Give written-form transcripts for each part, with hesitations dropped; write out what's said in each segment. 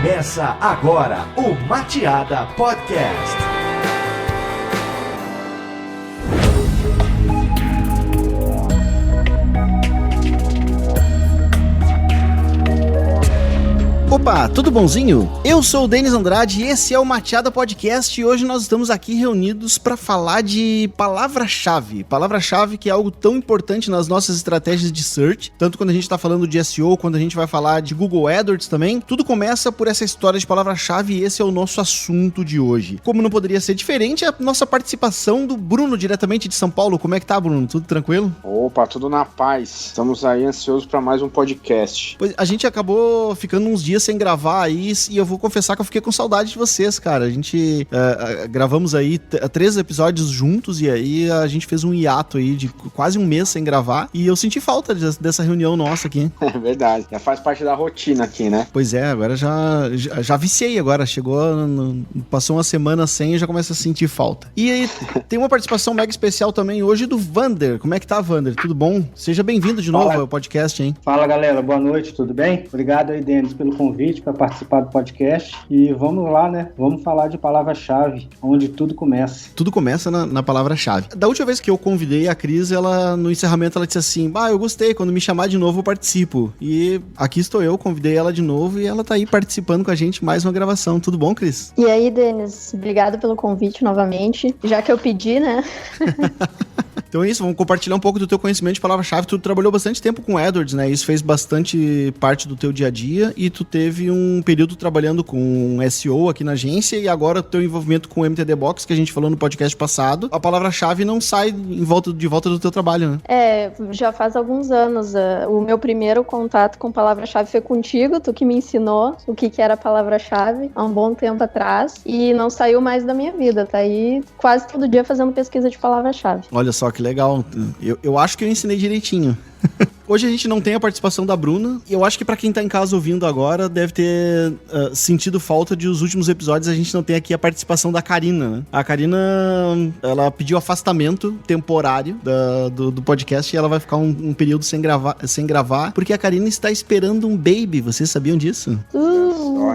Começa agora o Mateada Podcast. Opa, tudo bonzinho? Eu sou o Denis Andrade e esse é o Mateada Podcast e hoje nós estamos aqui reunidos para falar de palavra-chave. Palavra-chave que é algo tão importante nas nossas estratégias de search, tanto quando a gente está falando de SEO, quando a gente vai falar de Google AdWords também. Tudo começa por essa história de palavra-chave e esse é o nosso assunto de hoje. Como não poderia ser diferente, a nossa participação do Bruno, diretamente de São Paulo. Como é que tá, Bruno? Tudo tranquilo? Opa, tudo na paz. Estamos aí ansiosos para mais um podcast. Pois, a gente acabou ficando uns dias sem gravar aí e eu vou confessar que eu fiquei com saudade de vocês, cara. A gente gravamos aí 3 episódios juntos e aí a gente fez um hiato aí de quase um mês sem gravar e eu senti falta dessa reunião nossa aqui. É verdade, já faz parte da rotina aqui, né? Pois é, agora já viciei agora, passou uma semana sem e já começa a sentir falta. E aí tem uma participação mega especial também hoje do Vander. Como é que tá, Vander? Tudo bom? Seja bem-vindo de novo ao podcast, hein? Fala, galera, boa noite, tudo bem? Obrigado aí, Denis, pelo convite para participar do podcast e vamos lá, né? Vamos falar de palavra-chave, onde tudo começa. Tudo começa na palavra-chave. Da última vez que eu convidei a Cris, no encerramento ela disse assim, eu gostei, quando me chamar de novo eu participo. E aqui estou eu, convidei ela de novo e ela tá aí participando com a gente mais uma gravação. Tudo bom, Cris? E aí, Denis, obrigado pelo convite novamente, já que eu pedi, né? Então é isso, vamos compartilhar um pouco do teu conhecimento de palavra-chave. Tu trabalhou bastante tempo com AdWords, né? Isso fez bastante parte do teu dia a dia e tu teve um período trabalhando com SEO aqui na agência e agora o teu envolvimento com o MTD Box, que a gente falou no podcast passado, a palavra-chave não sai de volta do teu trabalho, né? Já faz alguns anos. O meu primeiro contato com palavra-chave foi contigo, tu que me ensinou o que era palavra-chave há um bom tempo atrás e não saiu mais da minha vida, tá aí quase todo dia fazendo pesquisa de palavra-chave. Olha só que legal. Eu acho que eu ensinei direitinho. Hoje a gente não tem a participação da Bruna e eu acho que pra quem tá em casa ouvindo agora deve ter sentido falta de os últimos episódios a gente não tem aqui a participação da Karina, né? A Karina, ela pediu afastamento temporário do podcast e ela vai ficar um período sem gravar porque a Karina está esperando um baby, vocês sabiam disso?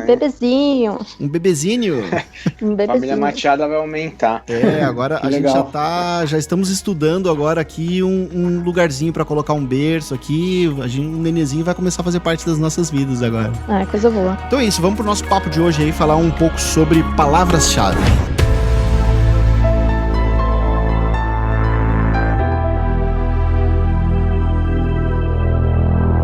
Bebezinho. Um bebezinho? Um bebezinho. A família Mateada vai aumentar. Agora a gente já estamos estudando agora aqui um lugarzinho pra colocar um berço aqui, um nenenzinho vai começar a fazer parte das nossas vidas agora. Coisa boa. Então é isso, vamos pro nosso papo de hoje aí, falar um pouco sobre palavras-chave.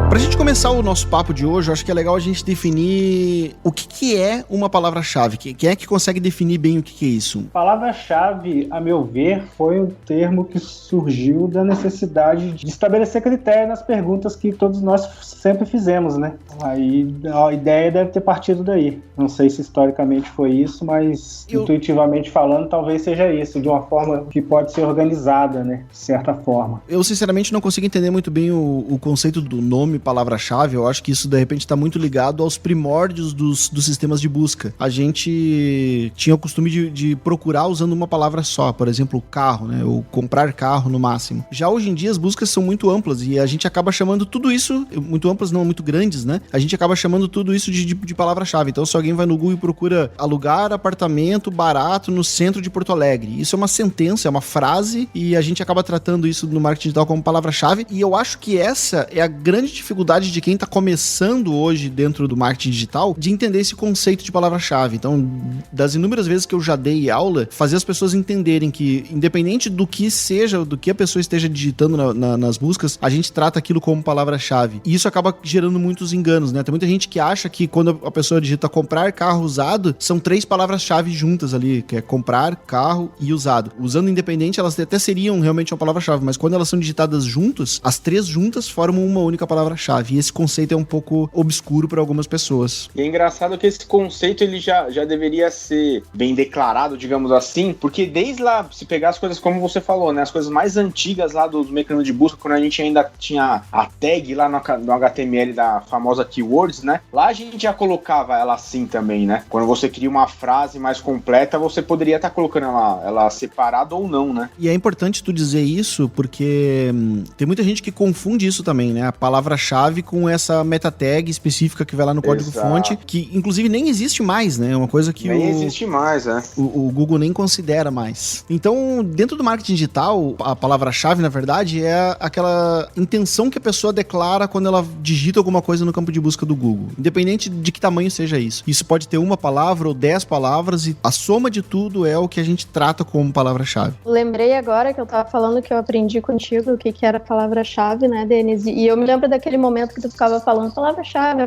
Pra gente começar o nosso papo de hoje, eu acho que é legal a gente definir o que é uma palavra-chave. Quem é que consegue definir bem o que é isso? Palavra-chave, a meu ver, foi um termo que surgiu da necessidade de estabelecer critério nas perguntas que todos nós sempre fizemos, né? Aí a ideia deve ter partido daí. Não sei se historicamente foi isso, mas intuitivamente falando, talvez seja isso, de uma forma que pode ser organizada, né? De certa forma. Eu, sinceramente, não consigo entender muito bem o conceito do nome palavra-chave. Eu acho que isso, de repente, está muito ligado aos primórdios dos sistemas de busca. A gente tinha o costume de procurar usando uma palavra só, por exemplo, carro, né? Ou comprar carro no máximo. Já hoje em dia, as buscas são muito amplas e a gente acaba chamando tudo isso, muito amplas, não muito grandes, né? A gente acaba chamando tudo isso de palavra-chave. Então, se alguém vai no Google e procura alugar apartamento barato no centro de Porto Alegre, isso é uma sentença, é uma frase e a gente acaba tratando isso no marketing digital como palavra-chave e eu acho que essa é a grande dificuldade de quem está começando hoje dentro do marketing digital de entender esse conceito de palavra-chave. Então, das inúmeras vezes que eu já dei aula, fazer as pessoas entenderem que, independente do que seja, do que a pessoa esteja digitando nas buscas, a gente trata aquilo como palavra-chave. E isso acaba gerando muitos enganos, né? Tem muita gente que acha que quando a pessoa digita comprar carro usado, são 3 palavras-chave juntas ali, que é comprar, carro e usado. Usando independente, elas até seriam realmente uma palavra-chave, mas quando elas são digitadas juntas, as 3 juntas formam uma única palavra-chave. E esse conceito é um pouco obscuro para algumas pessoas. E é engraçado que esse conceito ele já deveria ser bem declarado, digamos assim, porque desde lá, se pegar as coisas como você falou, né, as coisas mais antigas lá dos mecanismos de busca, quando a gente ainda tinha a tag lá no HTML da famosa keywords, né, lá a gente já colocava ela assim também, né, quando você cria uma frase mais completa, você poderia estar colocando ela separada ou não, né. E é importante tu dizer isso porque tem muita gente que confunde isso também, né, a palavra palavra-chave com essa meta tag específica que vai lá no código-fonte, que inclusive nem existe mais, né? É uma coisa que nem existe mais, né? O Google nem considera mais. Então, dentro do marketing digital, a palavra-chave, na verdade, é aquela intenção que a pessoa declara quando ela digita alguma coisa no campo de busca do Google. Independente de que tamanho seja isso. Isso pode ter uma palavra ou 10 palavras e a soma de tudo é o que a gente trata como palavra-chave. Lembrei agora que eu tava falando que eu aprendi contigo o que era palavra-chave, né, Denis? E eu me lembro daquele momento que tu ficava falando palavra-chave,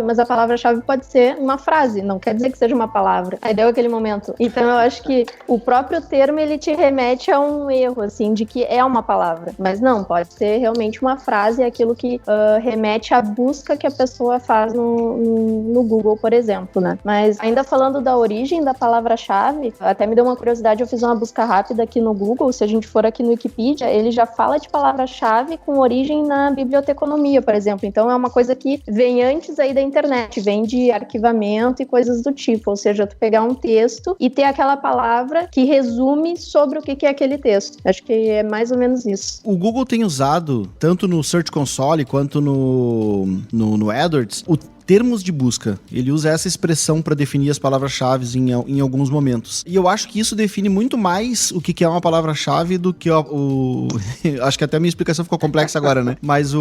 mas a palavra-chave pode ser uma frase, não quer dizer que seja uma palavra. Aí deu aquele momento. Então eu acho que o próprio termo, ele te remete a um erro, assim, de que é uma palavra. Mas não, pode ser realmente uma frase, aquilo que remete à busca que a pessoa faz no Google, por exemplo, né? Mas ainda falando da origem da palavra-chave, até me deu uma curiosidade, eu fiz uma busca rápida aqui no Google, se a gente for aqui no Wikipedia, ele já fala de palavra-chave com origem na biblioteconomia, por exemplo. Então é uma coisa que vem antes aí da internet, vem de arquivamento e coisas do tipo, ou seja, tu pegar um texto e ter aquela palavra que resume sobre o que é aquele texto. Acho que é mais ou menos isso. O Google tem usado, tanto no Search Console quanto no AdWords, termos de busca. Ele usa essa expressão para definir as palavras-chave em alguns momentos. E eu acho que isso define muito mais o que é uma palavra-chave do que acho que até a minha explicação ficou complexa agora, né? Mas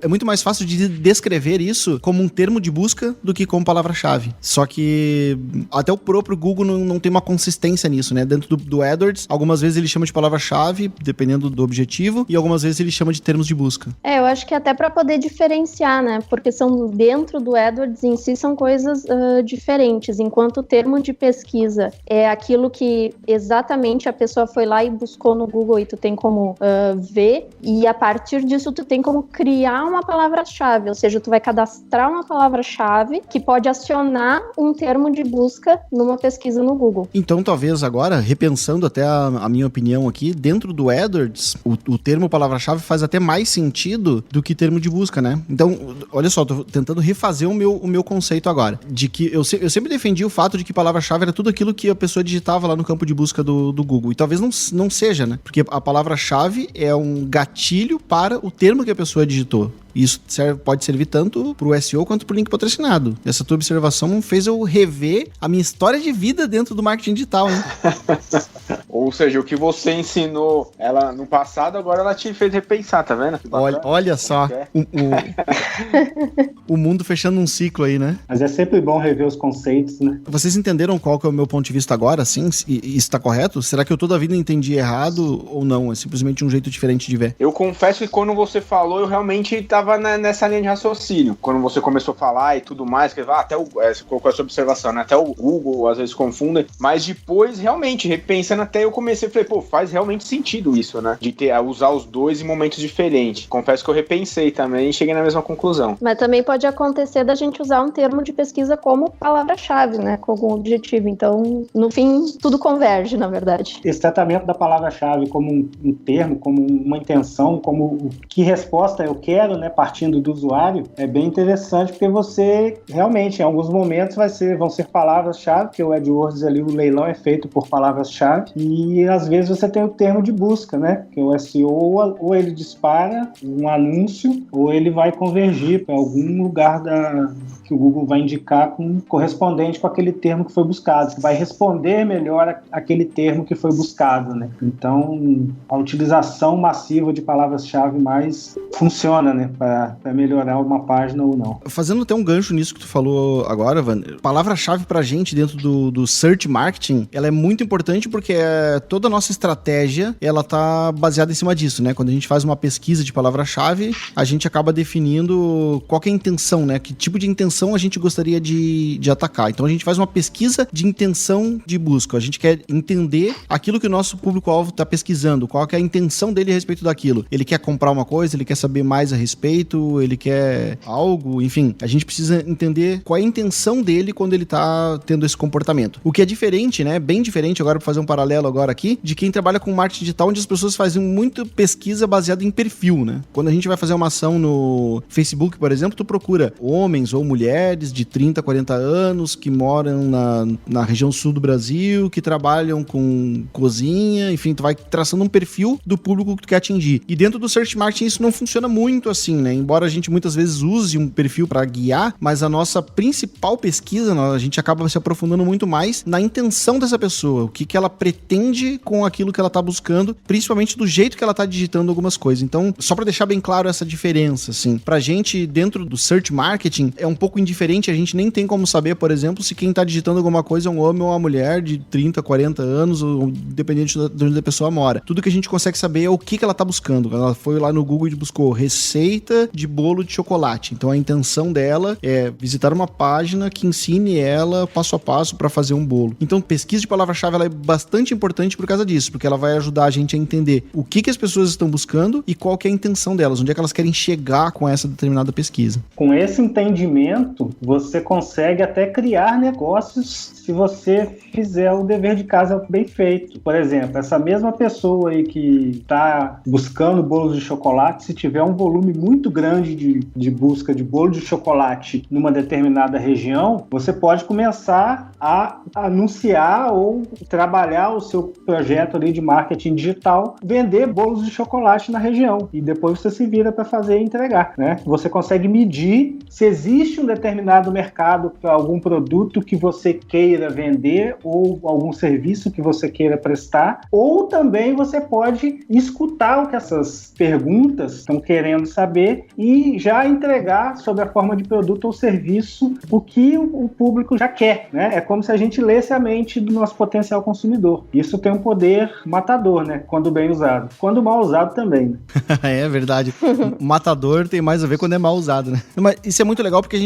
é muito mais fácil de descrever isso como um termo de busca do que como palavra-chave. Só que até o próprio Google não tem uma consistência nisso, né? Dentro do AdWords, algumas vezes ele chama de palavra-chave, dependendo do objetivo, e algumas vezes ele chama de termos de busca. Eu acho que até para poder diferenciar, né? Porque são dentro do AdWords em si são coisas diferentes, enquanto o termo de pesquisa é aquilo que exatamente a pessoa foi lá e buscou no Google e tu tem como ver, e a partir disso tu tem como criar uma palavra-chave, ou seja, tu vai cadastrar uma palavra-chave que pode acionar um termo de busca numa pesquisa no Google. Então talvez agora, repensando até a minha opinião aqui, dentro do AdWords, o termo palavra-chave faz até mais sentido do que termo de busca, né? Então, olha só, tô tentando refazer o meu conceito agora, de que eu sempre defendi o fato de que palavra-chave era tudo aquilo que a pessoa digitava lá no campo de busca do Google, e talvez não seja, né? Porque a palavra-chave é um gatilho para o termo que a pessoa digitou. Isso pode servir tanto pro SEO quanto pro link patrocinado. Essa tua observação fez eu rever a minha história de vida dentro do marketing digital, hein? Ou seja, o que você ensinou ela no passado, agora ela te fez repensar, tá vendo? Olha só, o mundo fechando um ciclo aí, né? Mas é sempre bom rever os conceitos, né? Vocês entenderam qual que é o meu ponto de vista agora, assim? E isso tá correto? Será que eu toda a vida entendi errado ou não? É simplesmente um jeito diferente de ver? Eu confesso que quando você falou, eu realmente tava nessa linha de raciocínio. Quando você começou a falar e tudo mais, que até você colocou essa observação, né? Até o Google às vezes confundem, mas depois, realmente, repensando até eu comecei, falei, faz realmente sentido isso, né? De usar os dois em momentos diferentes. Confesso que eu repensei também e cheguei na mesma conclusão. Mas também pode acontecer da gente usar um termo de pesquisa como palavra-chave, né? Com algum objetivo. Então, no fim, tudo converge, na verdade. Esse tratamento da palavra-chave como um termo, como uma intenção, como que resposta eu quero, né? Partindo do usuário, é bem interessante, porque você realmente, em alguns momentos, vão ser palavras-chave, porque o AdWords ali, o leilão é feito por palavras-chave, e às vezes você tem o termo de busca, né? Que o SEO, ou ele dispara um anúncio, ou ele vai convergir para algum lugar que o Google vai indicar correspondente com aquele termo que foi buscado, que vai responder melhor aquele termo que foi buscado, né? Então, a utilização massiva de palavras-chave mais funciona, né? Para melhorar uma página ou não. Fazendo até um gancho nisso que tu falou agora, Van, palavra-chave pra gente dentro do Search Marketing, ela é muito importante porque toda a nossa estratégia, ela tá baseada em cima disso, né? Quando a gente faz uma pesquisa de palavra-chave, a gente acaba definindo qual que é a intenção, né? Que tipo de intenção a gente gostaria de atacar. Então a gente faz uma pesquisa de intenção de busca. A gente quer entender aquilo que o nosso público-alvo tá pesquisando, qual que é a intenção dele a respeito daquilo. Ele quer comprar uma coisa, ele quer saber mais a respeito, ele quer algo, enfim, a gente precisa entender qual é a intenção dele quando ele tá tendo esse comportamento. O que é diferente, né, bem diferente agora, para fazer um paralelo agora aqui, de quem trabalha com marketing digital, onde as pessoas fazem muito pesquisa baseada em perfil, né? Quando a gente vai fazer uma ação no Facebook, por exemplo, tu procura homens ou mulheres de 30, 40 anos que moram na região sul do Brasil, que trabalham com cozinha, enfim, tu vai traçando um perfil do público que tu quer atingir. E dentro do Search Marketing isso não funciona muito assim, né? Embora a gente muitas vezes use um perfil para guiar, mas a nossa principal pesquisa, a gente acaba se aprofundando muito mais na intenção dessa pessoa, o que ela pretende com aquilo que ela tá buscando, principalmente do jeito que ela tá digitando algumas coisas. Então, só para deixar bem claro essa diferença, assim, pra gente dentro do search marketing é um pouco indiferente, a gente nem tem como saber, por exemplo, se quem tá digitando alguma coisa é um homem ou uma mulher de 30, 40 anos, ou dependente de onde a pessoa mora. Tudo que a gente consegue saber é o que ela tá buscando. Ela foi lá no Google e buscou receita de bolo de chocolate. Então a intenção dela é visitar uma página que ensine ela passo a passo para fazer um bolo. Então pesquisa de palavra-chave ela é bastante importante por causa disso, porque ela vai ajudar a gente a entender o que as pessoas estão buscando e qual que é a intenção delas, onde é que elas querem chegar com essa determinada pesquisa. Com esse entendimento, você consegue até criar negócios se você fizer o dever de casa bem feito. Por exemplo, essa mesma pessoa aí que está buscando bolos de chocolate, se tiver um volume muito grande de busca de bolo de chocolate numa determinada região, você pode começar a anunciar ou trabalhar o seu projeto ali de marketing digital, vender bolos de chocolate na região e depois você se vira para fazer e entregar, né? Você consegue medir se existe um determinado mercado para algum produto que você queira vender ou algum serviço que você queira prestar, ou também você pode escutar o que essas perguntas estão querendo saber e já entregar sob a forma de produto ou serviço o que o público já quer, né? É como se a gente lesse a mente do nosso potencial consumidor. Isso tem um poder matador, né? Quando bem usado. Quando mal usado também, né? É verdade. Matador tem mais a ver quando é mal usado, né? Mas isso é muito legal porque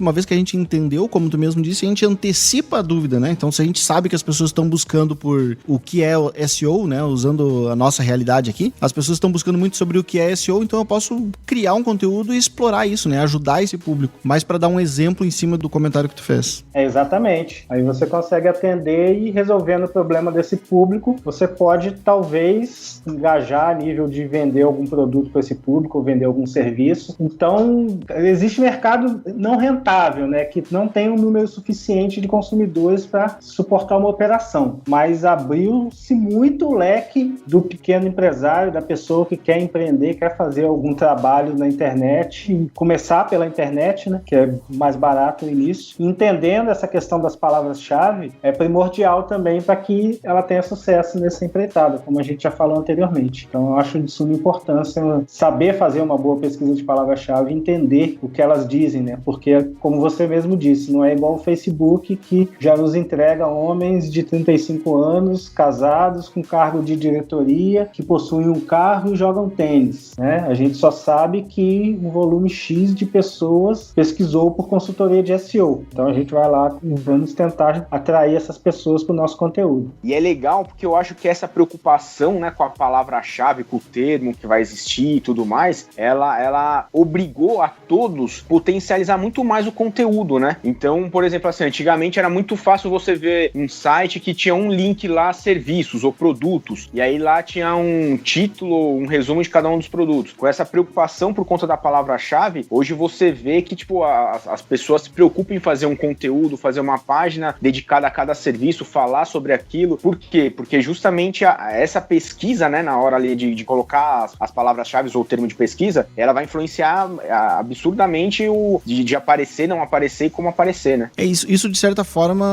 uma vez que a gente entendeu, como tu mesmo disse, a gente antecipa a dúvida, né? Então, se a gente sabe que as pessoas estão buscando por o que é o SEO, né? Usando a nossa realidade aqui, as pessoas estão buscando muito sobre o que é SEO, então eu posso criar um conteúdo e explorar isso, né? Ajudar esse público. Mas para dar um exemplo em cima do comentário que tu fez. É, exatamente. Aí você consegue atender e resolvendo o problema desse público, você pode talvez engajar a nível de vender algum produto para esse público ou vender algum serviço. Então, existe mercado não rentável, né? Que não tem um número suficiente de consumidores para suportar uma operação. Mas abriu-se muito o leque do pequeno empresário, da pessoa que quer empreender, quer fazer algum trabalho na internet e começar pela internet, né? Que é mais barato no início. Entendendo essa questão das palavras-chave, é primordial também para que ela tenha sucesso nessa empreitada, como a gente já falou anteriormente. Então, eu acho de suma importância saber fazer uma boa pesquisa de palavra-chave e entender o que elas dizem, né? Porque, como você mesmo disse, não é igual o Facebook que já nos entrega homens de 35 anos, casados, com cargo de diretoria, que possuem um carro e jogam tênis, né? A gente só sabe que um volume X de pessoas pesquisou por consultoria de SEO. Então a gente vai lá e vamos tentar atrair essas pessoas para o nosso conteúdo. E é legal porque eu acho que essa preocupação, né, com a palavra-chave, com o termo que vai existir e tudo mais, ela obrigou a todos potencializar muito mais o conteúdo, né? Então, por exemplo, assim, antigamente era muito fácil você ver um site que tinha um link lá, serviços ou produtos, e aí lá tinha um título, um resumo de cada um dos produtos. Com essa preocupação por conta da palavra-chave, hoje você vê que, tipo, as pessoas se preocupam em fazer um conteúdo, fazer uma página dedicada a cada serviço, falar sobre aquilo. Por quê? Porque justamente essa pesquisa, né, na hora ali de colocar as palavras-chave ou o termo de pesquisa, ela vai influenciar absurdamente de aparecer, não aparecer e como aparecer, né? É isso de certa forma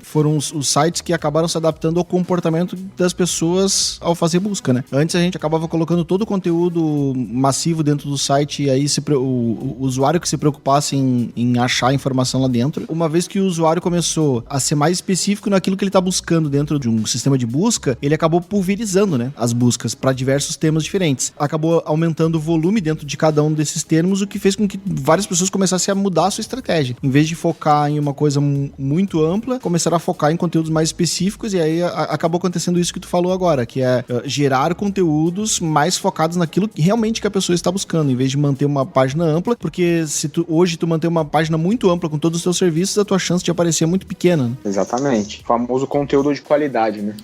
foram os sites que acabaram se adaptando ao comportamento das pessoas ao fazer busca, né? Antes a gente acabava colocando todo o conteúdo massivo dentro do site e aí o usuário que se preocupasse em achar a informação lá dentro. Uma vez que o usuário começou a ser mais específico naquilo que ele está buscando dentro de um sistema de busca, ele acabou pulverizando, né, as buscas para diversos temas diferentes. Acabou aumentando o volume dentro de cada um desses termos, o que fez com que várias pessoas começassem a mudar a sua estratégia. Em vez de focar em uma coisa muito ampla, começaram a focar em conteúdos mais específicos e aí acabou acontecendo isso que tu falou agora, que é gerar conteúdos mais focados naquilo que realmente que a pessoa está buscando, em vez de manter uma página ampla, porque se hoje tu manter uma página muito ampla com todos os teus serviços, a tua chance de aparecer é muito pequena, né? Exatamente. O famoso conteúdo de qualidade, né?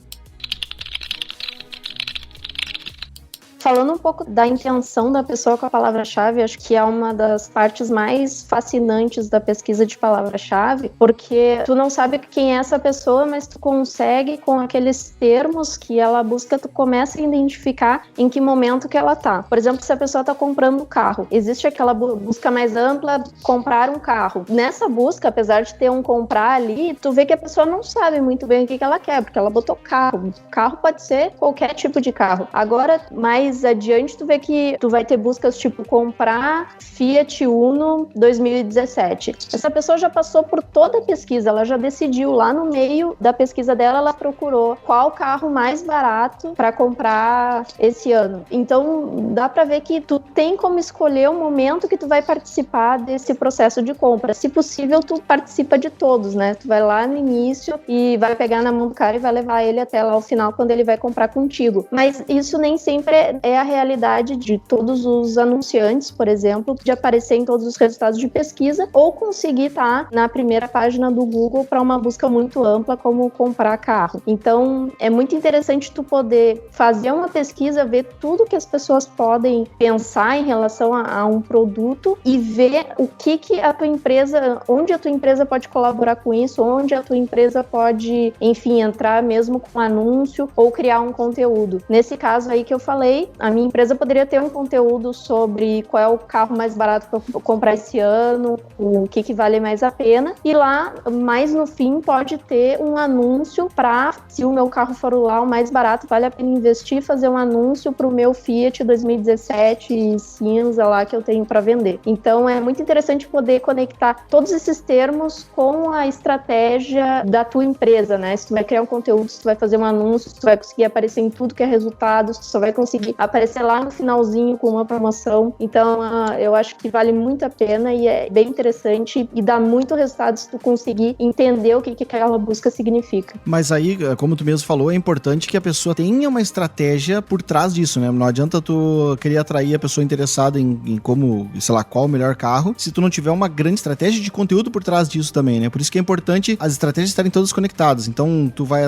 falando um pouco da intenção da pessoa com a palavra-chave, acho que é uma das partes mais fascinantes da pesquisa de palavra-chave, porque tu não sabe quem é essa pessoa, mas tu consegue, com aqueles termos que ela busca, tu começa a identificar em que momento que ela tá. Por exemplo, se a pessoa tá comprando um carro, existe aquela busca mais ampla, comprar um carro. Nessa busca, apesar de ter um comprar ali, tu vê que a pessoa não sabe muito bem o que ela quer, porque ela botou carro. Carro pode ser qualquer tipo de carro. Agora, mais adiante, tu vê que tu vai ter buscas tipo comprar Fiat Uno 2017. Essa pessoa já passou por toda a pesquisa, ela já decidiu lá no meio da pesquisa dela, ela procurou qual carro mais barato para comprar esse ano. Então, dá para ver que tu tem como escolher o momento que tu vai participar desse processo de compra. Se possível, tu participa de todos, né? Tu vai lá no início e vai pegar na mão do cara e vai levar ele até lá ao final, quando ele vai comprar contigo. Mas isso nem sempre é a realidade de todos os anunciantes, por exemplo, de aparecer em todos os resultados de pesquisa ou conseguir estar na primeira página do Google para uma busca muito ampla como comprar carro. Então, é muito interessante tu poder fazer uma pesquisa, ver tudo que as pessoas podem pensar em relação a um produto e ver o que a tua empresa, onde a tua empresa pode colaborar com isso, onde a tua empresa pode, enfim, entrar mesmo com um anúncio ou criar um conteúdo. Nesse caso aí que eu falei, a minha empresa poderia ter um conteúdo sobre qual é o carro mais barato para comprar esse ano, o que vale mais a pena, e lá, mais no fim, pode ter um anúncio para, se o meu carro for lá o mais barato, vale a pena investir, fazer um anúncio para o meu Fiat 2017 cinza lá que eu tenho para vender. Então, é muito interessante poder conectar todos esses termos com a estratégia da tua empresa, né? Se tu vai criar um conteúdo, se tu vai fazer um anúncio, se tu vai conseguir aparecer em tudo que é resultado, se tu só vai conseguir aparecer lá no finalzinho com uma promoção. Então, eu acho que vale muito a pena e é bem interessante e dá muito resultado se tu conseguir entender o que aquela busca significa. Mas aí, como tu mesmo falou, é importante que a pessoa tenha uma estratégia por trás disso, né? Não adianta tu querer atrair a pessoa interessada em como, sei lá, qual o melhor carro, se tu não tiver uma grande estratégia de conteúdo por trás disso também, né? Por isso que é importante as estratégias estarem todas conectadas. Então, tu vai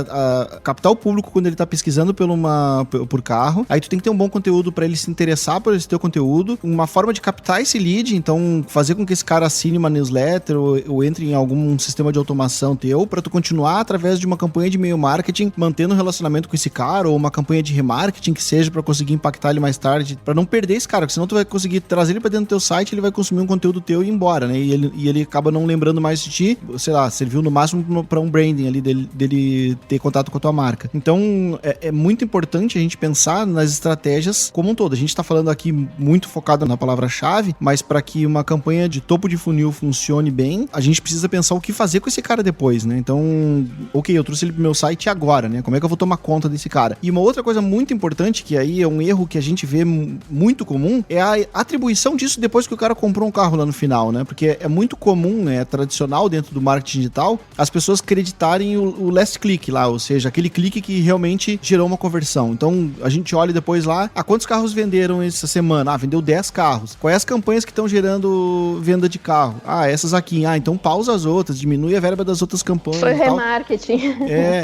captar o público quando ele tá pesquisando por carro, aí tu tem que ter um bom conteúdo para ele se interessar por esse teu conteúdo, uma forma de captar esse lead, então fazer com que esse cara assine uma newsletter ou entre em algum sistema de automação teu, para tu continuar através de uma campanha de e-mail marketing, mantendo um relacionamento com esse cara, ou uma campanha de remarketing que seja para conseguir impactar ele mais tarde, para não perder esse cara, porque senão tu vai conseguir trazer ele para dentro do teu site, ele vai consumir um conteúdo teu e ir embora, né? E ele acaba não lembrando mais de ti, sei lá, serviu no máximo para um branding ali dele ter contato com a tua marca. Então, é muito importante a gente pensar nas estratégias como um todo. A gente tá falando aqui muito focado na palavra-chave, mas para que uma campanha de topo de funil funcione bem, a gente precisa pensar o que fazer com esse cara depois, né? Então, ok, eu trouxe ele pro meu site agora, né? Como é que eu vou tomar conta desse cara? E uma outra coisa muito importante, que aí é um erro que a gente vê muito comum, é a atribuição disso depois que o cara comprou um carro lá no final, né? Porque é muito comum, né? É tradicional dentro do marketing digital, as pessoas acreditarem o last click lá, ou seja, aquele clique que realmente gerou uma conversão. Então, a gente olha depois lá, quantos carros venderam essa semana? Vendeu 10 carros. Quais as campanhas que estão gerando venda de carro? essas aqui. Então pausa as outras, diminui a verba das outras campanhas. Foi o remarketing.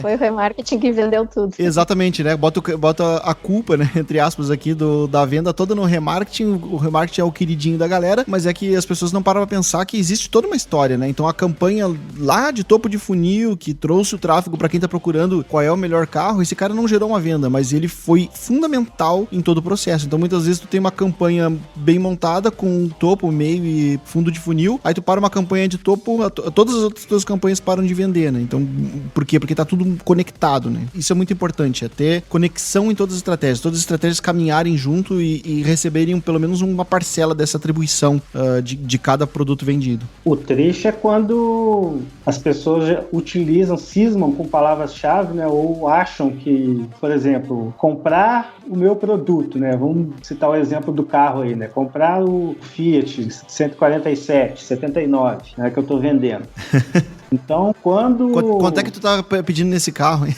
Foi o remarketing que vendeu tudo. Exatamente, né? Bota a culpa, né, entre aspas, aqui da venda toda no remarketing. O remarketing é o queridinho da galera, mas é que as pessoas não param pra pensar que existe toda uma história, né? Então a campanha lá de topo de funil, que trouxe o tráfego pra quem tá procurando qual é o melhor carro, esse cara não gerou uma venda, mas ele foi fundamental em todo o processo. Então muitas vezes tu tem uma campanha bem montada com topo, meio e fundo de funil, aí tu para uma campanha de topo, todas as outras tuas campanhas param de vender, né? Então, por quê? Porque tá tudo conectado, né? Isso é muito importante, é ter conexão em todas as estratégias caminharem junto e receberem pelo menos uma parcela dessa atribuição de cada produto vendido. O triste é quando as pessoas cismam com palavras-chave, né? Ou acham que, por exemplo, comprar o meu produto, né? Vamos citar o exemplo do carro aí, né? Comprar o Fiat 147, 79, né? Que eu tô vendendo. Então, quando é que tu tá pedindo nesse carro, hein?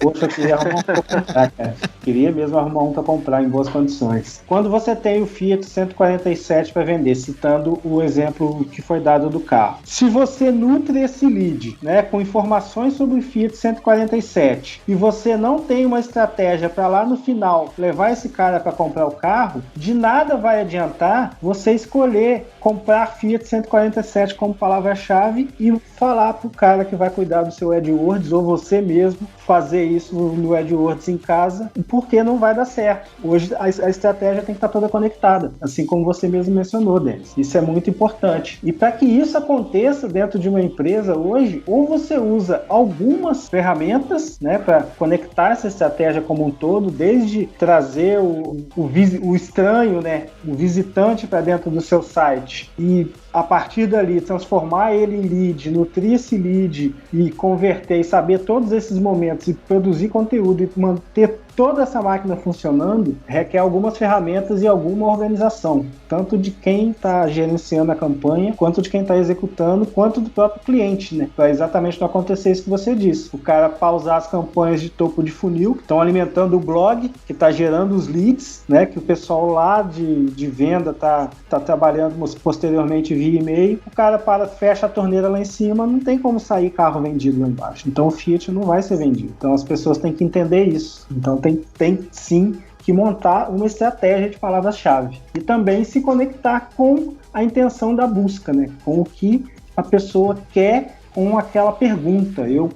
Poxa, eu queria arrumar um pra comprar, cara. Queria mesmo arrumar um pra comprar em boas condições. Quando você tem o Fiat 147 para vender, citando o exemplo que foi dado do carro, se você nutre esse lead, né, com informações sobre o Fiat 147 e você não tem uma estratégia para lá no final levar esse cara para comprar o carro, de nada vai adiantar você escolher comprar Fiat 147 como palavra-chave e falar pro cara que vai cuidar do seu AdWords ou você mesmo fazer isso no AdWords em casa, porque não vai dar certo. Hoje a estratégia tem que estar toda conectada, assim como você mesmo mencionou, Denis. Isso é muito importante. E para que isso aconteça dentro de uma empresa hoje, ou você usa algumas ferramentas, né, para conectar essa estratégia como um todo, desde trazer o estranho, né, o visitante para dentro do seu site e a partir dali transformar ele em lead, nutrir esse lead e converter e saber todos esses momentos e produzir conteúdo e manter toda essa máquina funcionando, requer algumas ferramentas e alguma organização, tanto de quem está gerenciando a campanha, quanto de quem está executando, quanto do próprio cliente, né? Para exatamente não acontecer isso que você disse. O cara pausar as campanhas de topo de funil, que estão alimentando o blog, que está gerando os leads, né? Que o pessoal lá de venda está trabalhando posteriormente via e-mail. O cara fecha a torneira lá em cima, não tem como sair carro vendido lá embaixo. Então o Fiat não vai ser vendido. Então as pessoas têm que entender isso. Então tem sim que montar uma estratégia de palavras-chave e também se conectar com a intenção da busca, né? Com o que a pessoa quer com aquela pergunta. Eu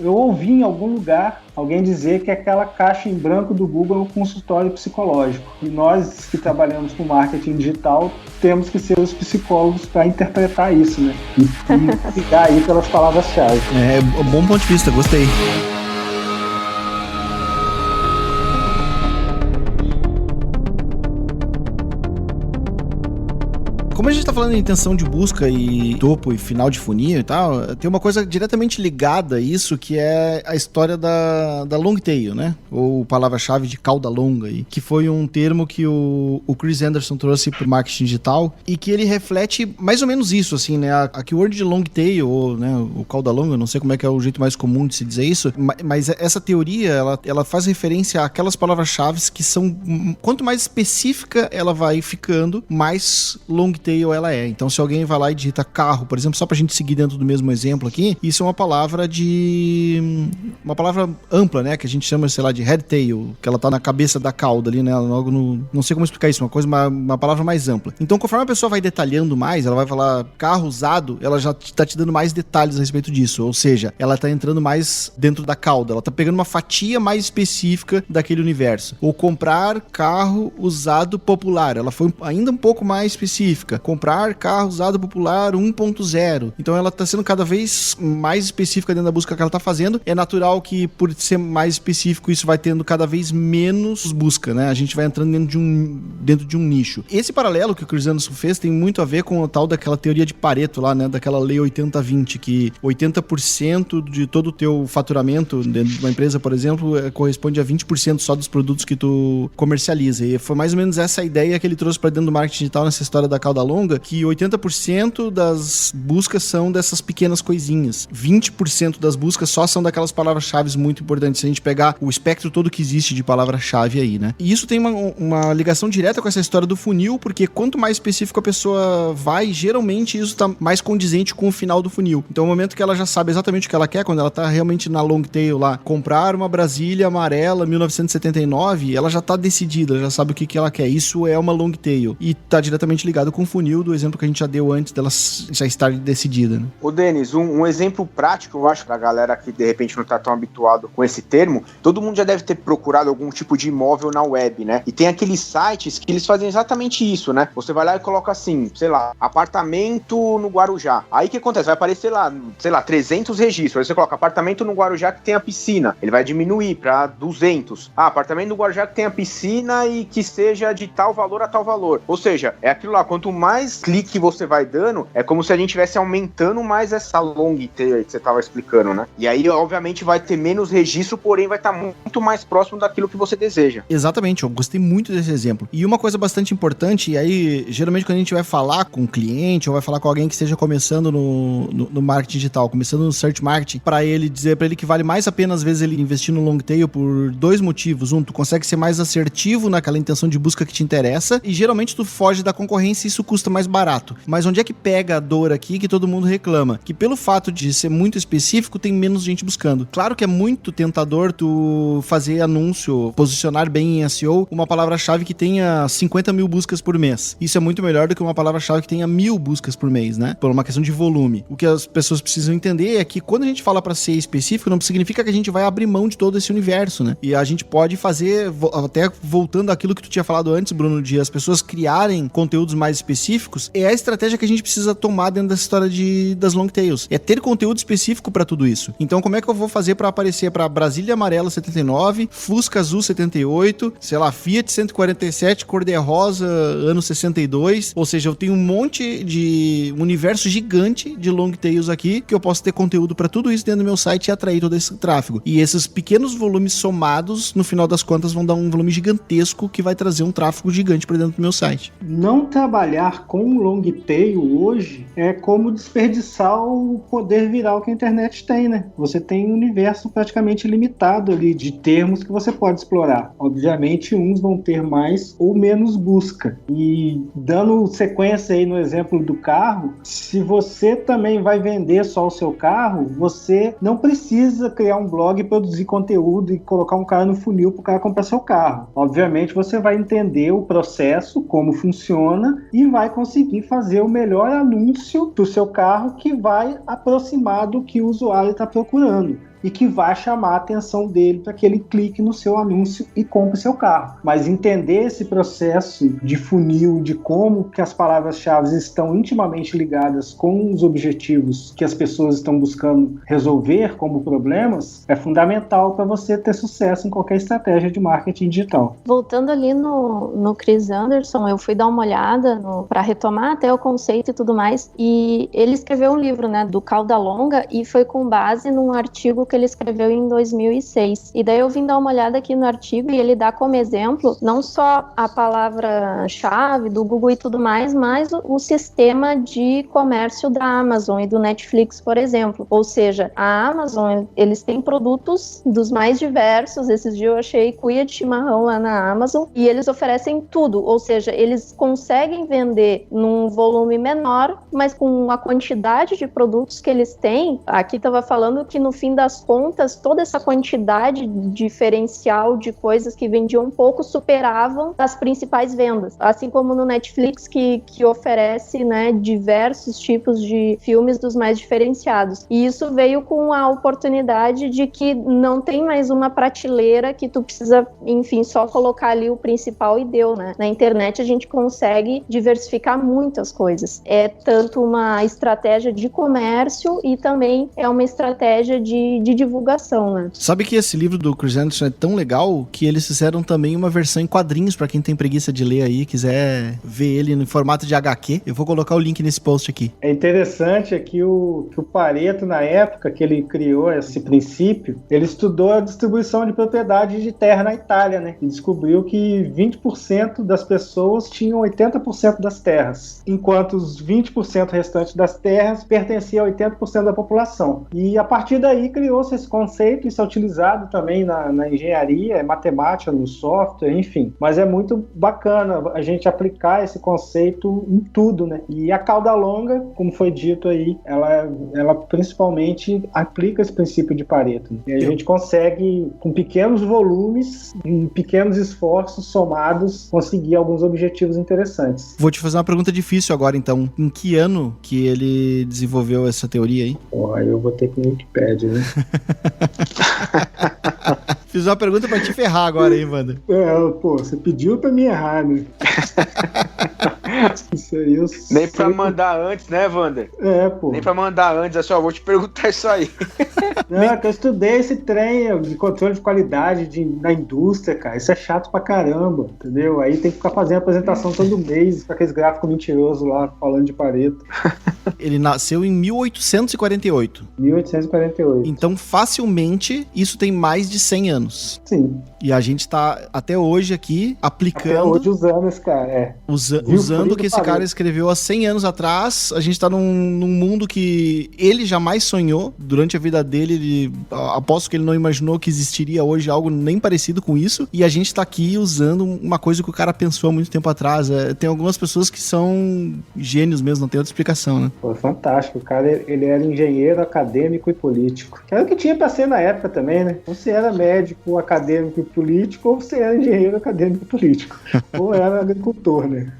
ouvi em algum lugar alguém dizer que aquela caixa em branco do Google é um consultório psicológico. E nós que trabalhamos com marketing digital temos que ser os psicólogos para interpretar isso, né? E ficar aí pelas palavras-chave. É um bom ponto de vista, gostei. Como a gente tá falando em intenção de busca e topo e final de funil e tal, tem uma coisa diretamente ligada a isso, que é a história da long tail, né? Ou palavra-chave de cauda longa, aí, que foi um termo que o Chris Anderson trouxe pro marketing digital e que ele reflete mais ou menos isso, assim, né? A keyword de long tail, ou né, o cauda longa, não sei como é que é o jeito mais comum de se dizer isso, mas essa teoria, ela faz referência àquelas palavras-chave que são, quanto mais específica ela vai ficando, mais long tail ela é. Então, se alguém vai lá e digita carro, por exemplo, só pra gente seguir dentro do mesmo exemplo aqui, isso é uma palavra ampla, né? Que a gente chama, sei lá, de head tail, que ela tá na cabeça da cauda ali, né? Logo no... Não sei como explicar isso, uma palavra mais ampla. Então, conforme a pessoa vai detalhando mais, ela vai falar carro usado, ela já tá te dando mais detalhes a respeito disso. Ou seja, ela tá entrando mais dentro da cauda, ela tá pegando uma fatia mais específica daquele universo. Ou comprar carro usado popular, ela foi ainda um pouco mais específica. Comprar carro usado popular 1.0. Então ela está sendo cada vez mais específica dentro da busca que ela está fazendo. É natural que, por ser mais específico, isso vai tendo cada vez menos busca, né? A gente vai entrando dentro de um nicho. Esse paralelo que o Chris Anderson fez tem muito a ver com o tal daquela teoria de Pareto lá, né? Daquela lei 80-20, que 80% de todo o teu faturamento dentro de uma empresa, por exemplo, corresponde a 20% só dos produtos que tu comercializa. E foi mais ou menos essa ideia que ele trouxe para dentro do marketing digital nessa história da cauda longa, que 80% das buscas são dessas pequenas coisinhas. 20% das buscas só são daquelas palavras-chave muito importantes. Se a gente pegar o espectro todo que existe de palavra-chave aí, né? E isso tem uma ligação direta com essa história do funil, porque quanto mais específico a pessoa vai, geralmente isso tá mais condizente com o final do funil. Então, o momento que ela já sabe exatamente o que ela quer, quando ela tá realmente na long tail lá, comprar uma Brasília amarela 1979, ela já tá decidida, já sabe o que ela quer. Isso é uma long tail. E tá diretamente ligado com o funil do exemplo que a gente já deu antes dela já estar decidida, né? Ô Denis, um exemplo prático, eu acho, pra galera que de repente não tá tão habituado com esse termo, todo mundo já deve ter procurado algum tipo de imóvel na web, né? E tem aqueles sites que eles fazem exatamente isso, né? Você vai lá e coloca assim, sei lá, apartamento no Guarujá. Aí o que acontece? Vai aparecer lá, sei lá, 300 registros. Aí você coloca apartamento no Guarujá que tem a piscina. Ele vai diminuir pra 200. Ah, apartamento no Guarujá que tem a piscina e que seja de tal valor a tal valor. Ou seja, é aquilo lá, quanto mais clique você vai dando, é como se a gente estivesse aumentando mais essa long tail aí que você tava explicando, né? E aí, obviamente, vai ter menos registro, porém vai estar muito mais próximo daquilo que você deseja. Exatamente, eu gostei muito desse exemplo. E uma coisa bastante importante, e aí, geralmente quando a gente vai falar com um cliente, ou vai falar com alguém que esteja começando no marketing digital, começando no search marketing, para ele dizer para ele que vale mais a pena, às vezes, ele investir no long tail por 2 motivos. Um, tu consegue ser mais assertivo naquela intenção de busca que te interessa, e geralmente tu foge da concorrência e isso custa mais barato. Mas onde é que pega a dor aqui que todo mundo reclama? Que pelo fato de ser muito específico, tem menos gente buscando. Claro que é muito tentador tu fazer anúncio, posicionar bem em SEO uma palavra-chave que tenha 50 mil buscas por mês. Isso é muito melhor do que uma palavra-chave que tenha 1000 buscas por mês, né? Por uma questão de volume. O que as pessoas precisam entender é que quando a gente fala para ser específico, não significa que a gente vai abrir mão de todo esse universo, né? E a gente pode fazer, até voltando àquilo que tu tinha falado antes, Bruno, de as pessoas criarem conteúdos mais específicos, é a estratégia que a gente precisa tomar dentro dessa história das long tails. É ter conteúdo específico para tudo isso. Então, como é que eu vou fazer para aparecer para Brasília Amarela 79, Fusca Azul 78, sei lá, Fiat 147, cor-de-rosa, ano 62, ou seja, eu tenho um monte de universo gigante de long tails aqui, que eu posso ter conteúdo para tudo isso dentro do meu site e atrair todo esse tráfego. E esses pequenos volumes somados, no final das contas, vão dar um volume gigantesco que vai trazer um tráfego gigante para dentro do meu site. Não trabalhar com long tail hoje é como desperdiçar o poder viral que a internet tem, né? Você tem um universo praticamente limitado ali de termos que você pode explorar. Obviamente, uns vão ter mais ou menos busca. E dando sequência aí no exemplo do carro, se você também vai vender só o seu carro, você não precisa criar um blog, produzir conteúdo e colocar um cara no funil para o cara comprar seu carro. Obviamente, você vai entender o processo, como funciona, e vai conseguir fazer o melhor anúncio do seu carro que vai aproximar do que o usuário está procurando e que vai chamar a atenção dele para que ele clique no seu anúncio e compre seu carro. Mas entender esse processo de funil, de como que as palavras-chave estão intimamente ligadas com os objetivos que as pessoas estão buscando resolver como problemas, é fundamental para você ter sucesso em qualquer estratégia de marketing digital. Voltando ali no Chris Anderson, eu fui dar uma olhada para retomar até o conceito e tudo mais, e ele escreveu um livro, né, do Cauda Longa, e foi com base num artigo que ele escreveu em 2006. E daí eu vim dar uma olhada aqui no artigo e ele dá como exemplo não só a palavra-chave do Google e tudo mais, mas o sistema de comércio da Amazon e do Netflix, por exemplo. Ou seja, a Amazon, eles têm produtos dos mais diversos. Esses dias eu achei cuia de chimarrão lá na Amazon e eles oferecem tudo. Ou seja, eles conseguem vender num volume menor, mas com a quantidade de produtos que eles têm. Aqui estava falando que no fim das contas, toda essa quantidade diferencial de coisas que vendiam um pouco superavam as principais vendas. Assim como no Netflix, que oferece, né, diversos tipos de filmes dos mais diferenciados. E isso veio com a oportunidade de que não tem mais uma prateleira que tu precisa, enfim, só colocar ali o principal e deu, né? Na internet a gente consegue diversificar muitas coisas. É tanto uma estratégia de comércio e também é uma estratégia de divulgação, né? Sabe que esse livro do Chris Anderson é tão legal que eles fizeram também uma versão em quadrinhos pra quem tem preguiça de ler aí, quiser ver ele no formato de HQ. Eu vou colocar o link nesse post aqui. É interessante que o Pareto, na época que ele criou esse princípio, ele estudou a distribuição de propriedade de terra na Itália, né? E descobriu que 20% das pessoas tinham 80% das terras, enquanto os 20% restantes das terras pertenciam a 80% da população. E a partir daí criou-se esse conceito, isso é utilizado também na engenharia, matemática, no software, enfim. Mas é muito bacana a gente aplicar esse conceito em tudo, né? E a cauda longa, como foi dito aí, ela principalmente aplica esse princípio de Pareto. E a gente consegue, com pequenos volumes e pequenos esforços somados, conseguir alguns objetivos interessantes. Vou te fazer uma pergunta difícil agora, então. Em que ano que ele desenvolveu essa teoria aí? Pô, aí eu vou ter que no Wikipedia, né? Fiz uma pergunta pra te ferrar agora, hein, Wander? Pô, você pediu pra me errar, né? Isso aí eu nem pra mandar antes, né, Wander? Pô. Nem pra mandar antes, assim, ó, vou te perguntar isso aí. Não, é que eu estudei esse trem de controle de qualidade na indústria, cara. Isso é chato pra caramba, entendeu? Aí tem que ficar fazendo apresentação todo mês com aqueles gráficos mentirosos lá, falando de Pareto. Ele nasceu em 1848. 1848. Então, facilmente, isso tem mais de 100 anos. Sim. E a gente tá, até hoje aqui, aplicando... Até hoje usando esse cara, usando o que esse cara escreveu há 100 anos atrás. A gente tá num mundo que ele jamais sonhou. Durante a vida dele, aposto que ele não imaginou que existiria hoje algo nem parecido com isso. E a gente tá aqui usando uma coisa que o cara pensou há muito tempo atrás. Tem algumas pessoas que são gênios mesmo, não tem outra explicação, né? Pô, fantástico. O cara, ele era engenheiro, acadêmico e político. Que era o que tinha pra ser na época também, né? Ou você era médico, acadêmico e político, ou você era engenheiro, acadêmico e político. Ou era agricultor, né?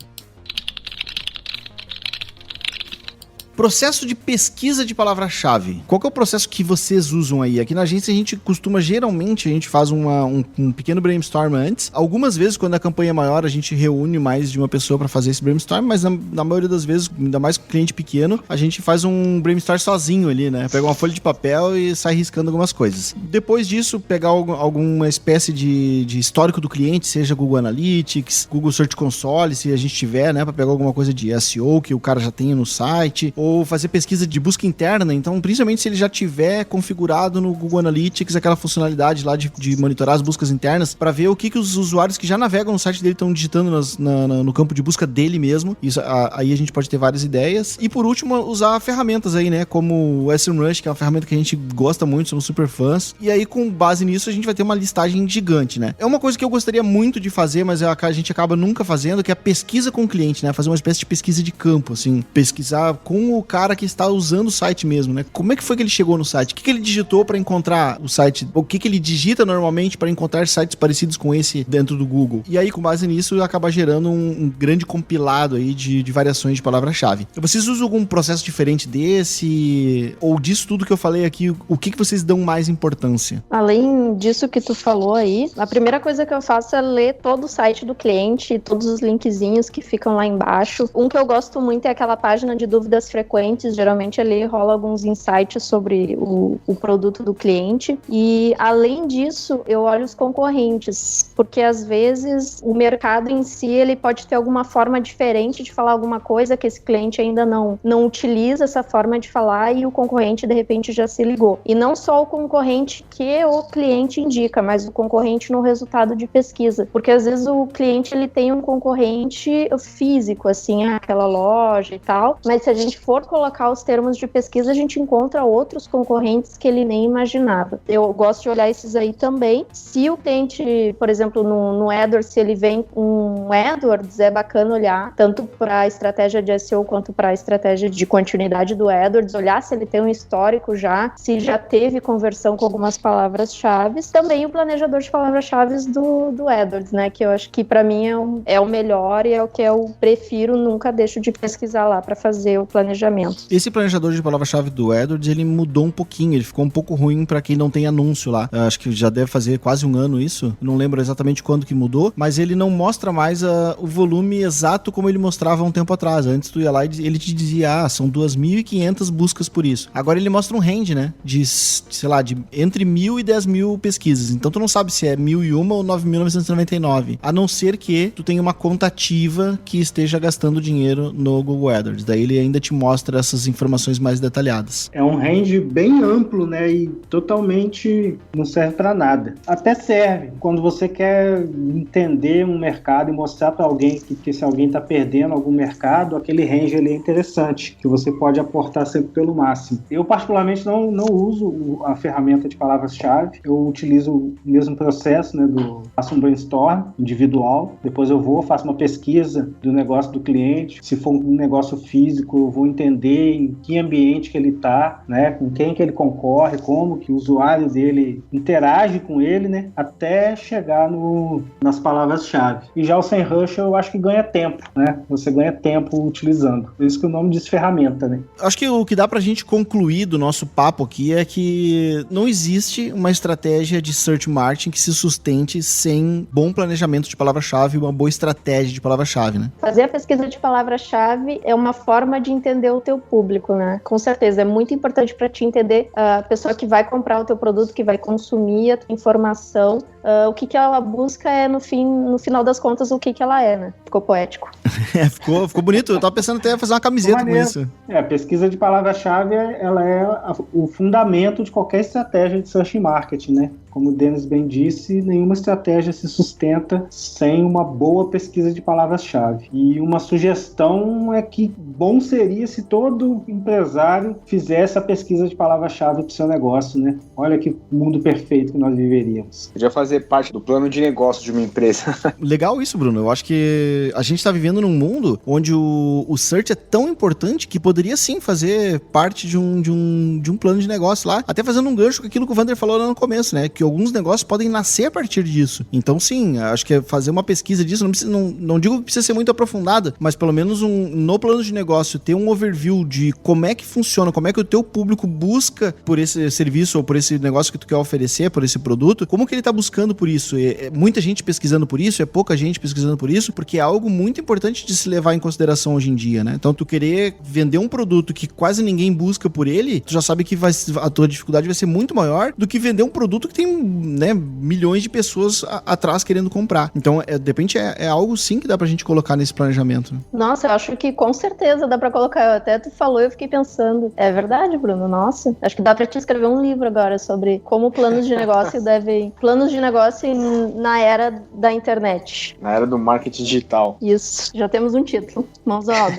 Processo de pesquisa de palavra-chave. Qual que é o processo que vocês usam aí? Aqui na agência a gente costuma, geralmente, a gente faz um pequeno brainstorm antes. Algumas vezes, quando a campanha é maior, a gente reúne mais de uma pessoa para fazer esse brainstorm, mas na maioria das vezes, ainda mais com cliente pequeno, a gente faz um brainstorm sozinho ali, né? Pega uma folha de papel e sai riscando algumas coisas. Depois disso, pegar alguma espécie de histórico do cliente, seja Google Analytics, Google Search Console, se a gente tiver, né? Para pegar alguma coisa de SEO que o cara já tenha no site, ou fazer pesquisa de busca interna, então principalmente se ele já tiver configurado no Google Analytics aquela funcionalidade lá de monitorar as buscas internas, para ver o que os usuários que já navegam no site dele estão digitando no campo de busca dele mesmo. Isso, aí a gente pode ter várias ideias. E por último, usar ferramentas aí, né, como o SEMrush, que é uma ferramenta que a gente gosta muito, somos super fãs, e aí com base nisso a gente vai ter uma listagem gigante, né. É uma coisa que eu gostaria muito de fazer, mas a gente acaba nunca fazendo, que é a pesquisa com o cliente, né, fazer uma espécie de pesquisa de campo, assim, pesquisar com o cara que está usando o site mesmo, né? Como é que foi que ele chegou no site? O que ele digitou para encontrar o site? O que ele digita normalmente para encontrar sites parecidos com esse dentro do Google? E aí, com base nisso, acaba gerando um grande compilado aí de variações de palavra-chave. Vocês usam algum processo diferente desse? Ou disso tudo que eu falei aqui, o que vocês dão mais importância? Além disso que tu falou aí, a primeira coisa que eu faço é ler todo o site do cliente, todos os linkzinhos que ficam lá embaixo. Um que eu gosto muito é aquela página de dúvidas frequentes. Geralmente ali rola alguns insights sobre o produto do cliente. E além disso, eu olho os concorrentes, porque às vezes o mercado em si ele pode ter alguma forma diferente de falar alguma coisa que esse cliente ainda não utiliza essa forma de falar e o concorrente de repente já se ligou. E não só o concorrente que o cliente indica, mas o concorrente no resultado de pesquisa, porque às vezes o cliente ele tem um concorrente físico, assim, aquela loja e tal, mas se a gente for colocar os termos de pesquisa, a gente encontra outros concorrentes que ele nem imaginava. Eu gosto de olhar esses aí também. Se o cliente, por exemplo, no AdWords, se ele vem com AdWords, é bacana olhar, tanto para a estratégia de SEO quanto para a estratégia de continuidade do AdWords, olhar se ele tem um histórico já, se já teve conversão com algumas palavras-chave. Também o planejador de palavras-chave do AdWords, né, que eu acho que para mim é o melhor e é o que eu prefiro, nunca deixo de pesquisar lá para fazer o planejamento. Esse planejador de palavra-chave do AdWords, ele mudou um pouquinho, ele ficou um pouco ruim pra quem não tem anúncio lá. Eu acho que já deve fazer quase um ano isso, não lembro exatamente quando que mudou, mas ele não mostra mais o volume exato como ele mostrava um tempo atrás. Antes tu ia lá e ele te dizia, são 2.500 buscas por isso. Agora ele mostra um range, né, de, sei lá, de entre 1.000 e 10.000 pesquisas. Então tu não sabe se é 1.001 ou 9.999, a não ser que tu tenha uma conta ativa que esteja gastando dinheiro no Google AdWords. Daí ele ainda te mostra essas informações mais detalhadas. É um range bem amplo, né, e totalmente não serve para nada. Até serve quando você quer entender um mercado e mostrar para alguém que se alguém está perdendo algum mercado, aquele range ali é interessante, que você pode aportar sempre pelo máximo. Eu particularmente não uso a ferramenta de palavras-chave, eu utilizo o mesmo processo, né, faço um brainstorm individual, depois eu faço uma pesquisa do negócio do cliente, se for um negócio físico, eu vou entender em que ambiente que ele está, né, com quem que ele concorre, como que o usuário dele interage com ele, né, até chegar nas palavras-chave. E já o SEMrush eu acho que ganha tempo, né, você ganha tempo utilizando. Por isso que o nome diz ferramenta, né. Acho que o que dá pra gente concluir do nosso papo aqui é que não existe uma estratégia de search marketing que se sustente sem bom planejamento de palavra-chave e uma boa estratégia de palavra-chave, né. Fazer a pesquisa de palavra-chave é uma forma de entender o teu público, né? Com certeza, é muito importante para te entender a pessoa que vai comprar o teu produto, que vai consumir a tua informação, o que ela busca é, no final das contas, o que ela é, né? Ficou poético. Ficou bonito. Eu tava pensando até em fazer uma camiseta com isso. A pesquisa de palavra-chave, ela é o fundamento de qualquer estratégia de search marketing, né? Como o Denis bem disse, nenhuma estratégia se sustenta sem uma boa pesquisa de palavras-chave. E uma sugestão é que bom seria se todo empresário fizesse a pesquisa de palavra-chave para o seu negócio, né? Olha que mundo perfeito que nós viveríamos. Podia fazer parte do plano de negócio de uma empresa. Legal isso, Bruno. Eu acho que a gente está vivendo num mundo onde o search é tão importante que poderia sim fazer parte de um plano de negócio lá. Até fazendo um gancho com aquilo que o Wander falou lá no começo, né? Que alguns negócios podem nascer a partir disso. Então, sim, acho que fazer uma pesquisa disso, não digo que precisa ser muito aprofundada, mas pelo menos no plano de negócio, ter um overview de como é que funciona, como é que o teu público busca por esse serviço ou por esse negócio que tu quer oferecer, por esse produto, como que ele tá buscando por isso? É muita gente pesquisando por isso? É pouca gente pesquisando por isso? Porque é algo muito importante de se levar em consideração hoje em dia, né? Então, tu querer vender um produto que quase ninguém busca por ele, tu já sabe que a tua dificuldade vai ser muito maior do que vender um produto que tem, né, milhões de pessoas atrás querendo comprar. Então, de repente, é algo sim que dá pra gente colocar nesse planejamento. Nossa, eu acho que com certeza dá pra colocar. Até tu falou, eu fiquei pensando. É verdade, Bruno? Nossa, acho que dá pra te escrever um livro agora sobre como planos de negócio planos de negócio na era da internet. Na era do marketing digital. Isso, já temos um título. Mãos à obra.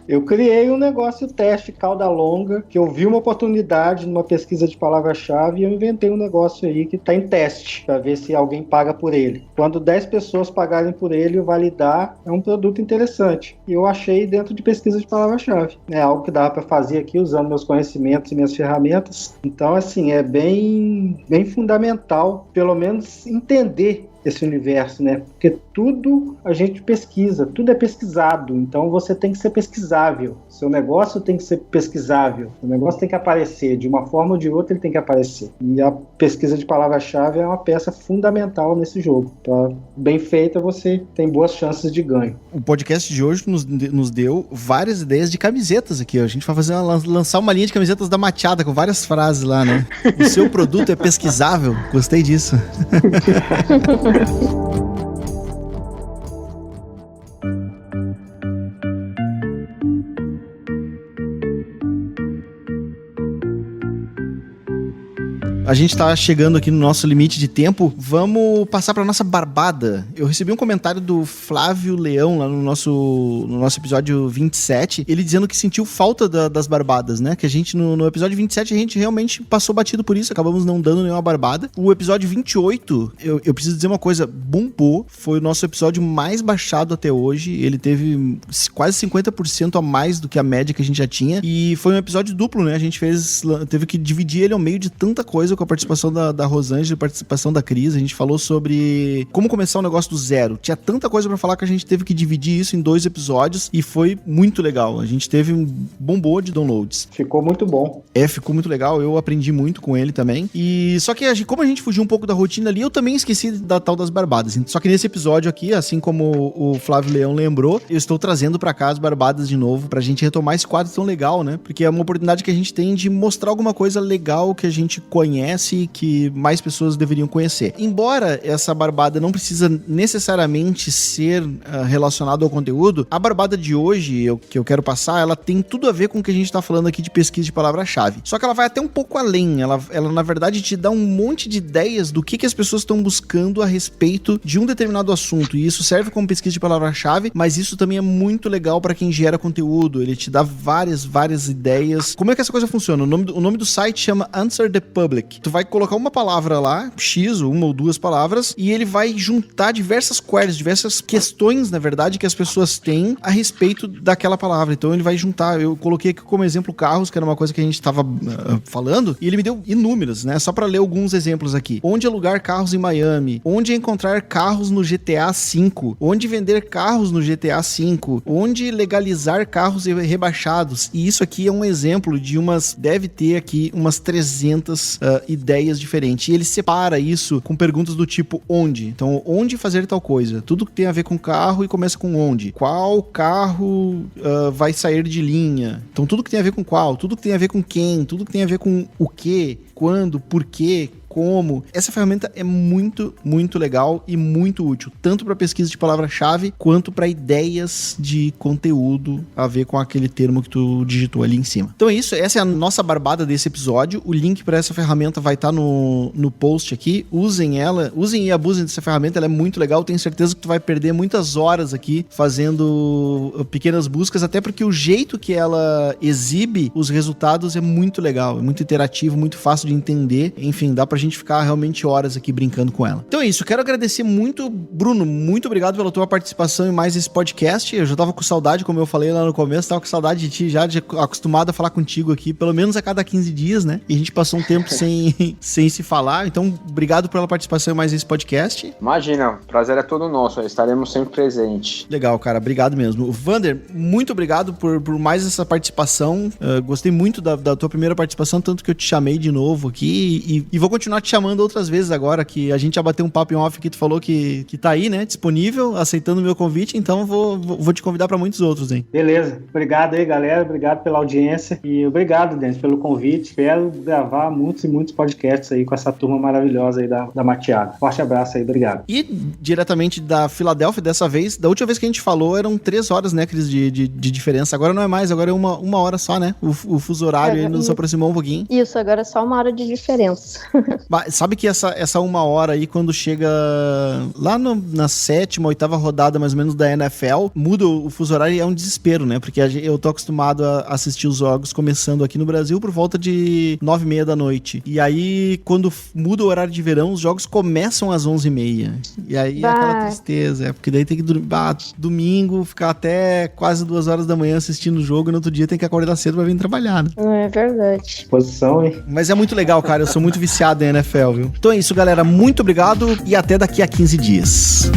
Eu criei um negócio teste, cauda longa, que eu vi uma oportunidade numa pesquisa de palavra-chave e eu inventei um negócio aí que está em teste, para ver se alguém paga por ele. Quando 10 pessoas pagarem por ele, o validar é um produto interessante. E eu achei dentro de pesquisa de palavra-chave. É algo que dava para fazer aqui usando meus conhecimentos e minhas ferramentas. Então, assim, é bem fundamental, pelo menos, entender esse universo, né? Porque tudo a gente pesquisa, tudo é pesquisado, então você tem que ser pesquisável. Seu negócio tem que ser pesquisável, o negócio tem que aparecer, de uma forma ou de outra ele tem que aparecer. E a pesquisa de palavra-chave é uma peça fundamental nesse jogo. Então, bem feita, você tem boas chances de ganho. O podcast de hoje nos deu várias ideias de camisetas aqui, ó. A gente vai lançar uma linha de camisetas da Machada com várias frases lá, né? O seu produto é pesquisável, gostei disso. A gente tá chegando aqui no nosso limite de tempo. Vamos passar pra nossa barbada. Eu recebi um comentário do Flávio Leão lá no nosso episódio 27. Ele dizendo que sentiu falta das barbadas, né? Que a gente, no episódio 27, a gente realmente passou batido por isso. Acabamos não dando nenhuma barbada. O episódio 28, eu preciso dizer uma coisa. Bombou. Foi o nosso episódio mais baixado até hoje. Ele teve quase 50% a mais do que a média que a gente já tinha. E foi um episódio duplo, né? A gente teve que dividir ele ao meio de tanta coisa, com a participação da Rosângela, a participação da Cris. A gente falou sobre como começar um negócio do zero. Tinha tanta coisa pra falar que a gente teve que dividir isso em 2 episódios e foi muito legal. A gente teve um bombô de downloads. Ficou muito bom. Ficou muito legal. Eu aprendi muito com ele também. E só que como a gente fugiu um pouco da rotina ali, eu também esqueci da tal das barbadas. Só que nesse episódio aqui, assim como o Flávio Leão lembrou, eu estou trazendo pra cá as barbadas de novo pra gente retomar esse quadro tão legal, né? Porque é uma oportunidade que a gente tem de mostrar alguma coisa legal que a gente conhece e que mais pessoas deveriam conhecer. Embora essa barbada não precisa necessariamente ser relacionada ao conteúdo, a barbada de hoje, que eu quero passar, ela tem tudo a ver com o que a gente tá falando aqui de pesquisa de palavra-chave. Só que ela vai até um pouco além. Ela na verdade, te dá um monte de ideias do que as pessoas estão buscando a respeito de um determinado assunto. E isso serve como pesquisa de palavra-chave, mas isso também é muito legal para quem gera conteúdo. Ele te dá várias ideias. Como é que essa coisa funciona? O nome do site chama Answer the Public. Tu vai colocar uma palavra lá, X, uma ou 2 palavras, e ele vai juntar diversas queries, diversas questões, na verdade, que as pessoas têm a respeito daquela palavra. Então ele vai juntar, eu coloquei aqui como exemplo carros, que era uma coisa que a gente tava falando, e ele me deu inúmeras, né? Só pra ler alguns exemplos aqui. Onde alugar carros em Miami? Onde encontrar carros no GTA V? Onde vender carros no GTA V? Onde legalizar carros rebaixados? E isso aqui é um exemplo de deve ter aqui umas 300 ideias diferentes. E ele separa isso com perguntas do tipo onde. Então, onde fazer tal coisa? Tudo que tem a ver com carro e começa com onde. Qual carro vai sair de linha? Então, tudo que tem a ver com qual, tudo que tem a ver com quem, tudo que tem a ver com o que, quando, por quê, como. Essa ferramenta é muito, muito legal e muito útil, tanto para pesquisa de palavra-chave, quanto para ideias de conteúdo a ver com aquele termo que tu digitou ali em cima. Então é isso, essa é a nossa barbada desse episódio. O link para essa ferramenta vai estar no post aqui. Usem ela, usem e abusem dessa ferramenta, ela é muito legal. Tenho certeza que tu vai perder muitas horas aqui fazendo pequenas buscas, até porque o jeito que ela exibe os resultados é muito legal, é muito interativo, muito fácil de entender. Enfim, dá pra gente ficar realmente horas aqui brincando com ela. Então é isso, quero agradecer muito, Bruno, muito obrigado pela tua participação em mais esse podcast. Eu já tava com saudade, como eu falei lá no começo, tava com saudade de ti já, acostumado a falar contigo aqui, pelo menos a cada 15 dias, né? E a gente passou um tempo sem se falar, então obrigado pela participação em mais esse podcast. Imagina, o prazer é todo nosso, estaremos sempre presentes. Legal, cara, obrigado mesmo. Vander, muito obrigado por mais essa participação, gostei muito da tua primeira participação, tanto que eu te chamei de novo aqui e vou continuar te chamando outras vezes agora, que a gente já bateu um papo em off que tu falou que tá aí, né, disponível, aceitando o meu convite, então vou te convidar para muitos outros, hein. Beleza, obrigado aí, galera, obrigado pela audiência e obrigado, Denis, pelo convite. Espero gravar muitos e muitos podcasts aí com essa turma maravilhosa aí da Mateada. Forte abraço aí, obrigado. E diretamente da Filadélfia, dessa vez, da última vez que a gente falou, eram 3 horas, né, Cris, de diferença. Agora não é mais, agora é uma hora só, né? O fuso horário aí nos aproximou um pouquinho. Isso, agora é só 1 hora de diferença. Sabe que essa 1 hora aí, quando chega lá na 7ª, 8ª rodada, mais ou menos, da NFL, muda o fuso horário e é um desespero, né? Porque eu tô acostumado a assistir os jogos começando aqui no Brasil por volta de 9h30 da noite. E aí, quando muda o horário de verão, os jogos começam às 11h30. E aí é aquela tristeza, porque daí tem que dormir, domingo, ficar até quase 2 horas da manhã assistindo o jogo e no outro dia tem que acordar cedo pra vir trabalhar, né? É verdade. Posição, hein? Mas é muito legal, cara. Eu sou muito viciado em NFL, viu? Então é isso, galera. Muito obrigado e até daqui a 15 dias.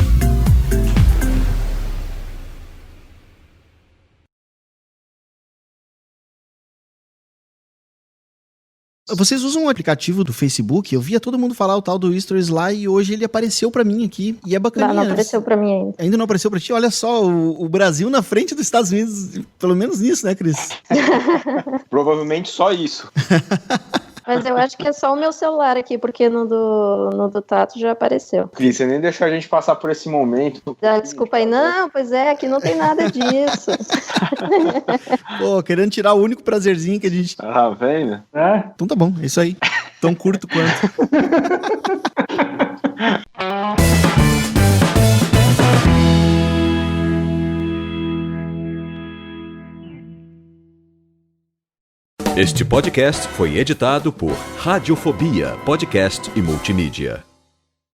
Vocês usam um aplicativo do Facebook? Eu via todo mundo falar o tal do Stories lá e hoje ele apareceu pra mim aqui. E é bacaninha. Não apareceu pra mim ainda. Ainda não apareceu pra ti? Olha só, o Brasil na frente dos Estados Unidos. Pelo menos nisso, né, Cris? Provavelmente só isso. Mas eu acho que é só o meu celular aqui, porque no do Tato já apareceu. Cris, você nem deixou a gente passar por esse momento. Desculpa aí. Não, pois é, aqui não tem nada disso. Pô, querendo tirar o único prazerzinho que a gente... Ah, vendo? É? Então tá bom, é isso aí. Tão curto quanto. Este podcast foi editado por Radiofobia, podcast e multimídia.